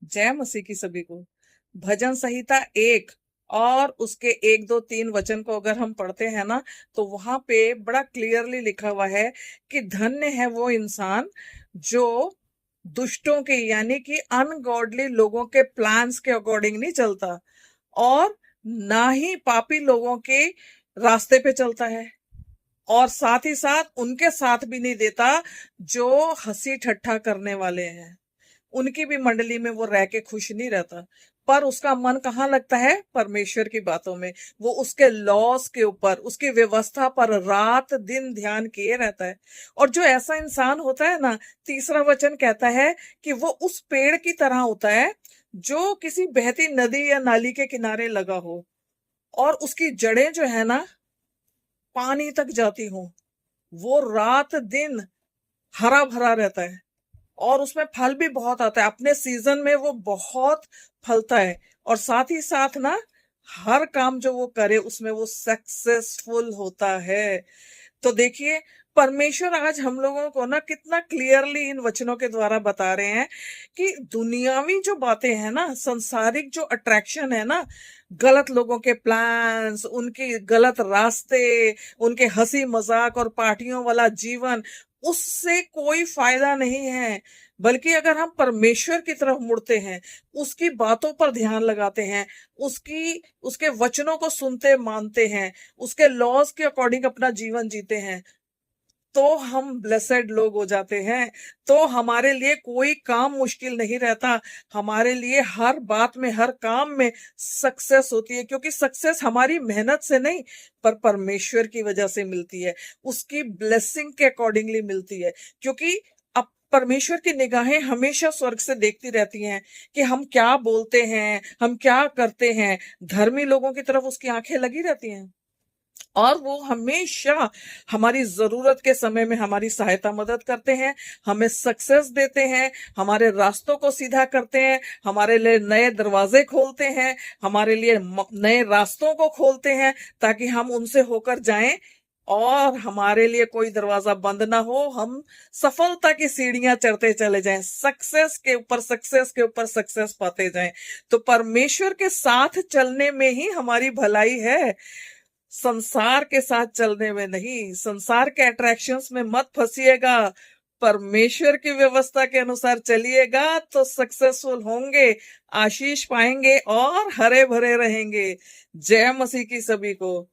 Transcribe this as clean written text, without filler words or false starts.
जय मसीह की सभी को। भजन संहिता 1 और उसके 1 2 3 वचन को अगर हम पढ़ते हैं ना, तो वहां पे बड़ा क्लियरली लिखा हुआ है कि धन्य है वो इंसान जो दुष्टों के यानी कि अनगॉडली लोगों के प्लान्स के अकॉर्डिंग नहीं चलता, और ना ही पापी लोगों के रास्ते पे चलता है, और साथ ही साथ उनके साथ भी नहीं देता जो हंसी ठट्ठा करने वाले हैं। उनकी भी मंडली में वो रह के खुश नहीं रहता, पर उसका मन कहाँ लगता है? परमेश्वर की बातों में। वो उसके लॉस के ऊपर, उसकी व्यवस्था पर रात दिन ध्यान किए रहता है। और जो ऐसा इंसान होता है ना, तीसरा वचन कहता है कि वो उस पेड़ की तरह होता है जो किसी बहती नदी या नाली के किनारे लगा हो, और उसकी जड़ें जो है ना, पानी तक जाती हो। वो रात दिन हरा भरा रहता है, और उसमें फल भी बहुत आता है। अपने सीजन में वो बहुत फलता है, और साथ ही साथ ना, हर काम जो वो करे उसमें वो सक्सेसफुल होता है। तो देखिए, परमेश्वर आज हम लोगों को ना कितना क्लियरली इन वचनों के द्वारा बता रहे हैं कि दुनियावी जो बातें हैं ना, संसारिक जो अट्रैक्शन है ना, गलत लोगों के प्लान्स, उनके गलत रास्ते, उनके हंसी मजाक और पार्टियों वाला जीवन, उससे कोई फायदा नहीं है। बल्कि अगर हम परमेश्वर की तरफ मुड़ते हैं, उसकी बातों पर ध्यान लगाते हैं, उसके वचनों को सुनते मानते हैं, उसके लॉज के अकॉर्डिंग अपना जीवन जीते हैं, तो हम ब्लेसेड लोग हो जाते हैं। तो हमारे लिए कोई काम मुश्किल नहीं रहता। हमारे लिए हर बात में, हर काम में सक्सेस होती है, क्योंकि सक्सेस हमारी मेहनत से नहीं, पर परमेश्वर की वजह से मिलती है, उसकी ब्लेसिंग के अकॉर्डिंगली मिलती है। क्योंकि अब परमेश्वर की निगाहें हमेशा स्वर्ग से देखती रहती हैं कि हम क्या बोलते हैं, हम क्या करते हैं। धर्मी लोगों की तरफ उसकी आंखें लगी रहती हैं, और वो हमेशा हमारी जरूरत के समय में हमारी सहायता मदद करते हैं, हमें सक्सेस देते हैं, हमारे रास्तों को सीधा करते हैं, हमारे लिए नए दरवाजे खोलते हैं, हमारे लिए नए रास्तों को खोलते हैं, ताकि हम उनसे होकर जाएं, और हमारे लिए कोई दरवाजा बंद ना हो। हम सफलता की सीढ़ियां चढ़ते चले जाएं, सक्सेस के ऊपर सक्सेस के ऊपर सक्सेस पाते जाएं। तो परमेश्वर के साथ चलने में ही हमारी भलाई है, संसार के साथ चलने में नहीं। संसार के अट्रैक्शंस में मत फंसिएगा, परमेश्वर की व्यवस्था के अनुसार चलिएगा तो सक्सेसफुल होंगे, आशीष पाएंगे और हरे भरे रहेंगे। जय मसीह की सभी को।